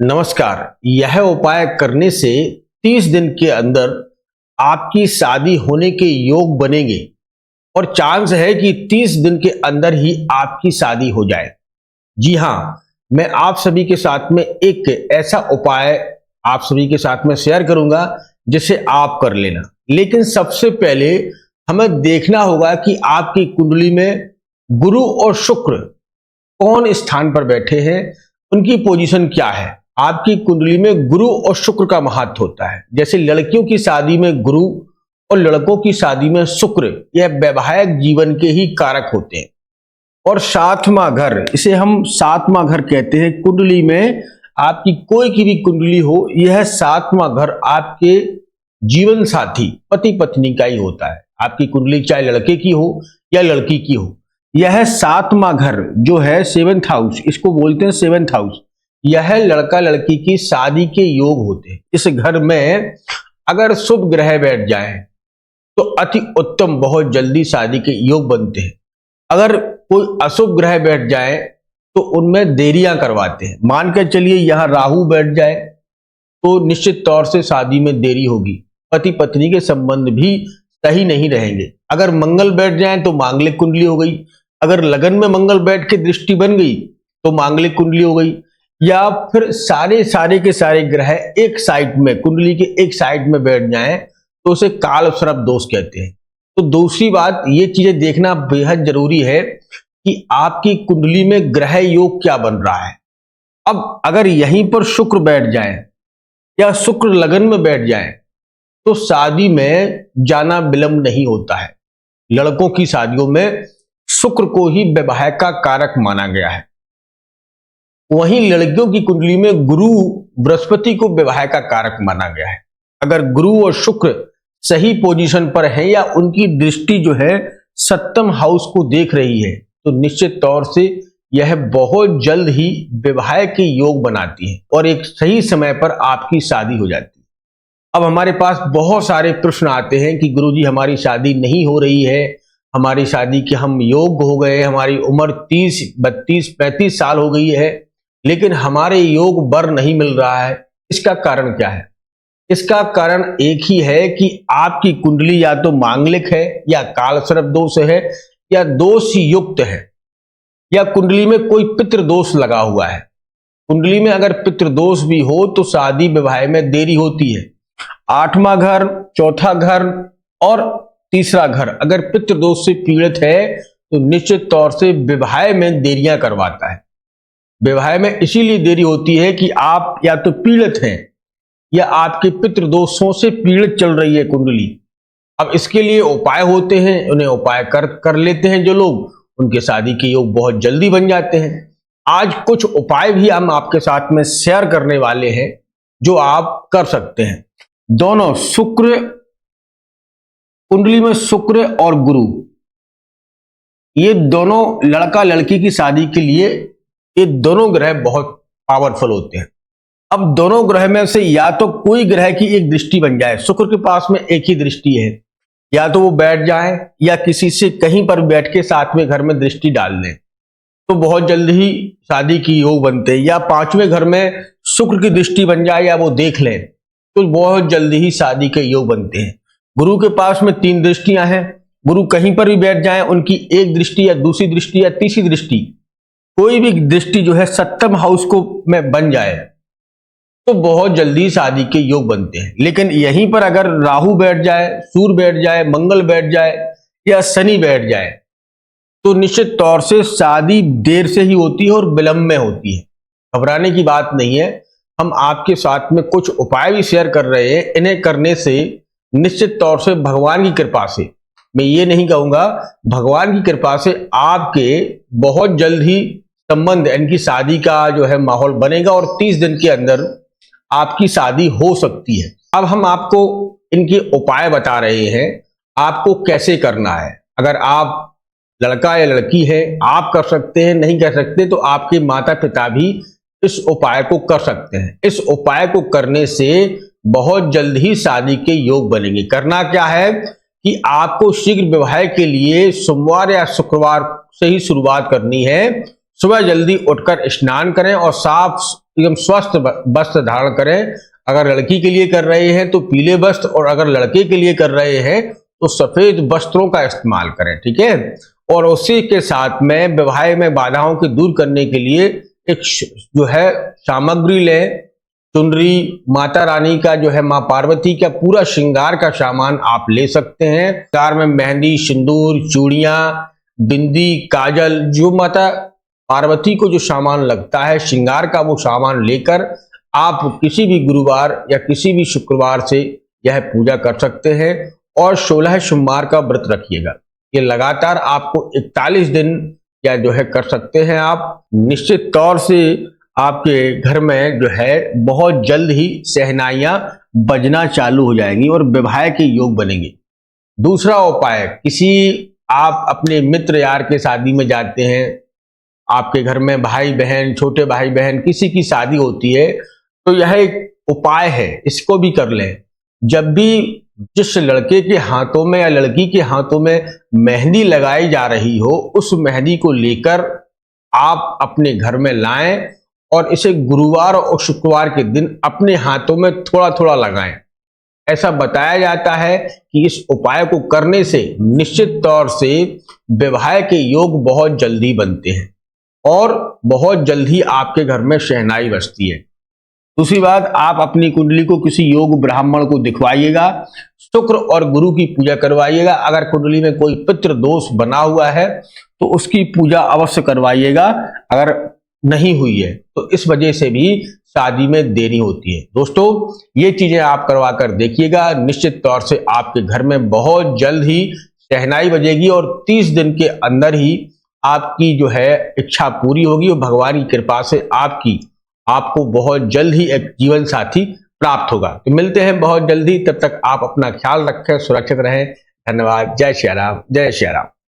नमस्कार। यह उपाय करने से 30 दिन के अंदर आपकी शादी होने के योग बनेंगे और चांस है कि 30 दिन के अंदर ही आपकी शादी हो जाए। जी हाँ, मैं आप सभी के साथ में एक ऐसा उपाय आप सभी के साथ में शेयर करूंगा जिसे आप कर लेना। लेकिन सबसे पहले हमें देखना होगा कि आपकी कुंडली में गुरु और शुक्र कौन स्थान पर बैठे हैं, उनकी पोजीशन क्या है। आपकी कुंडली में गुरु और शुक्र का महत्व होता है। जैसे लड़कियों की शादी में गुरु और लड़कों की शादी में शुक्र, यह वैवाहिक जीवन के ही कारक होते हैं। और सातवां घर, इसे हम सातवां घर कहते हैं। कुंडली में आपकी कोई की भी कुंडली हो, यह सातवां घर आपके जीवन साथी पति पत्नी का ही होता है। आपकी कुंडली चाहे लड़के की हो या लड़की की हो, यह सातवां घर जो है सेवेंथ हाउस, इसको बोलते हैं सेवेंथ हाउस। यह लड़का लड़की की शादी के योग होते हैं। इस घर में अगर शुभ ग्रह बैठ जाए तो अति उत्तम, बहुत जल्दी शादी के योग बनते हैं। अगर कोई अशुभ ग्रह बैठ जाए तो उनमें देरियां करवाते हैं। मान कर चलिए यहां राहु बैठ जाए तो निश्चित तौर से शादी में देरी होगी, पति पत्नी के संबंध भी सही नहीं रहेंगे। अगर मंगल बैठ जाए तो मांगलिक कुंडली हो गई। अगर लगन में मंगल बैठ के दृष्टि बन गई तो मांगलिक कुंडली हो गई। या फिर सारे के सारे ग्रह एक साइड में, कुंडली के एक साइड में बैठ जाएं तो उसे काल सर्प दोष कहते हैं। तो दूसरी बात, ये चीजें देखना बेहद जरूरी है कि आपकी कुंडली में ग्रह योग क्या बन रहा है। अब अगर यहीं पर शुक्र बैठ जाए या शुक्र लगन में बैठ जाए तो शादी में जाना विलंब नहीं होता है। लड़कों की शादियों में शुक्र को ही वैवाहिक का कारक माना गया है। वहीं लड़कियों की कुंडली में गुरु बृहस्पति को वैवाहिक का कारक माना गया है। अगर गुरु और शुक्र सही पोजीशन पर है या उनकी दृष्टि जो है सप्तम हाउस को देख रही है तो निश्चित तौर से यह बहुत जल्द ही वैवाहिक के योग बनाती है और एक सही समय पर आपकी शादी हो जाती है। अब हमारे पास बहुत सारे प्रश्न आते हैं कि गुरुजी हमारी शादी नहीं हो रही है, हमारी शादी के हम योग हो गए, हमारी उम्र 30, 32, 35 साल हो गई है लेकिन हमारे योग वर नहीं मिल रहा है। इसका कारण क्या है? इसका कारण एक ही है कि आपकी कुंडली या तो मांगलिक है या काल सर्प दोष है या दोष युक्त है या कुंडली में कोई पितृ दोष लगा हुआ है। कुंडली में अगर पितृ दोष भी हो तो शादी विवाह में देरी होती है। 8वां घर, चौथा घर और तीसरा घर अगर पितृ दोष से पीड़ित है तो निश्चित तौर से विवाह में देरियां करवाता है। विवाह में इसीलिए देरी होती है कि आप या तो पीड़ित हैं या आपके पितृ दोषों से पीड़ित चल रही है कुंडली। अब इसके लिए उपाय होते हैं, उन्हें उपाय कर लेते हैं जो लोग, उनके शादी के योग बहुत जल्दी बन जाते हैं। आज कुछ उपाय भी हम आपके साथ में शेयर करने वाले हैं जो आप कर सकते हैं। दोनों शुक्र, कुंडली में शुक्र और गुरु, ये दोनों लड़का लड़की की शादी के लिए ये दोनों ग्रह बहुत पावरफुल होते हैं। अब दोनों ग्रह में से या तो कोई ग्रह की एक दृष्टि बन जाए, शुक्र के पास में एक ही दृष्टि है, या तो वो बैठ जाए या किसी से कहीं पर बैठ के साथ में घर में दृष्टि डाल दें तो बहुत जल्द ही शादी की योग बनते हैं। या 5वें घर में शुक्र की दृष्टि बन जाए या वो देख लें तो बहुत जल्दी ही शादी के योग बनते हैं। गुरु के पास में 3 दृष्टियां हैं, गुरु कहीं पर भी बैठ जाए, उनकी एक दृष्टि या दूसरी दृष्टि या तीसरी दृष्टि, कोई भी दृष्टि जो है सप्तम हाउस को में बन जाए तो बहुत जल्दी शादी के योग बनते हैं। लेकिन यहीं पर अगर राहु बैठ जाए, सूर्य बैठ जाए, मंगल बैठ जाए या शनि बैठ जाए तो निश्चित तौर से शादी देर से ही होती है और विलंब में होती है। घबराने की बात नहीं है। हम आपके साथ में कुछ उपाय भी शेयर कर रहे हैं। इन्हें करने से निश्चित तौर से भगवान की कृपा से, मैं ये नहीं कहूंगा, भगवान की कृपा से आपके बहुत जल्द ही संबंध, इनकी शादी का जो है माहौल बनेगा और 30 दिन के अंदर आपकी शादी हो सकती है। अब हम आपको इनके उपाय बता रहे हैं, आपको कैसे करना है। अगर आप लड़का या लड़की है आप कर सकते हैं, नहीं कर सकते तो आपके माता पिता भी इस उपाय को कर सकते हैं। इस उपाय को करने से बहुत जल्द ही शादी के योग बनेंगे। करना क्या है कि आपको शीघ्र विवाह के लिए सोमवार या शुक्रवार से ही शुरुआत करनी है। सुबह जल्दी उठकर स्नान करें और साफ एकदम स्वस्थ वस्त्र धारण करें। अगर लड़की के लिए कर रहे हैं तो पीले वस्त्र, और अगर लड़के के लिए कर रहे हैं तो सफेद वस्त्रों का इस्तेमाल करें, ठीक है। और उसी के साथ में विवाह में बाधाओं को दूर करने के लिए एक जो है सामग्री लें। चुनरी, माता रानी का जो है मां पार्वती का पूरा श्रृंगार का सामान आप ले सकते हैं। कार में मेहंदी, सिंदूर, चूड़ियां, बिंदी, काजल, जो माता पार्वती को जो सामान लगता है श्रृंगार का, वो सामान लेकर आप किसी भी गुरुवार या किसी भी शुक्रवार से यह पूजा कर सकते हैं। और 16 सोमवार का व्रत रखिएगा। ये लगातार आपको 41 दिन या जो है कर सकते हैं आप। निश्चित तौर से आपके घर में जो है बहुत जल्द ही शहनाइयां बजना चालू हो जाएंगी और विवाह के योग बनेंगे। दूसरा उपाय, किसी आप अपने मित्र यार के शादी में जाते हैं, आपके घर में भाई बहन, छोटे भाई बहन किसी की शादी होती है, तो यह एक उपाय है, इसको भी कर लें। जब भी जिस लड़के के हाथों में या लड़की के हाथों में मेहंदी लगाई जा रही हो, उस मेहंदी को लेकर आप अपने घर में लाएं और इसे गुरुवार और शुक्रवार के दिन अपने हाथों में थोड़ा थोड़ा लगाएं। ऐसा बताया जाता है कि इस उपाय को करने से निश्चित तौर से विवाह के योग बहुत जल्दी बनते हैं और बहुत जल्द ही आपके घर में शहनाई बजती है। दूसरी बात, आप अपनी कुंडली को किसी योग ब्राह्मण को दिखवाइएगा, शुक्र और गुरु की पूजा करवाइएगा। अगर कुंडली में कोई पितृ दोष बना हुआ है तो उसकी पूजा अवश्य करवाइएगा, अगर नहीं हुई है तो इस वजह से भी शादी में देरी होती है। दोस्तों, ये चीजें आप करवा कर देखिएगा, निश्चित तौर से आपके घर में बहुत जल्द ही शहनाई बजेगी और 30 दिन के अंदर ही आपकी जो है इच्छा पूरी होगी और भगवान की कृपा से आपको बहुत जल्द ही एक जीवन साथी प्राप्त होगा। तो मिलते हैं बहुत जल्दी, तब तक आप अपना ख्याल रखें, सुरक्षित रहें। धन्यवाद। जय श्री राम, जय श्री राम।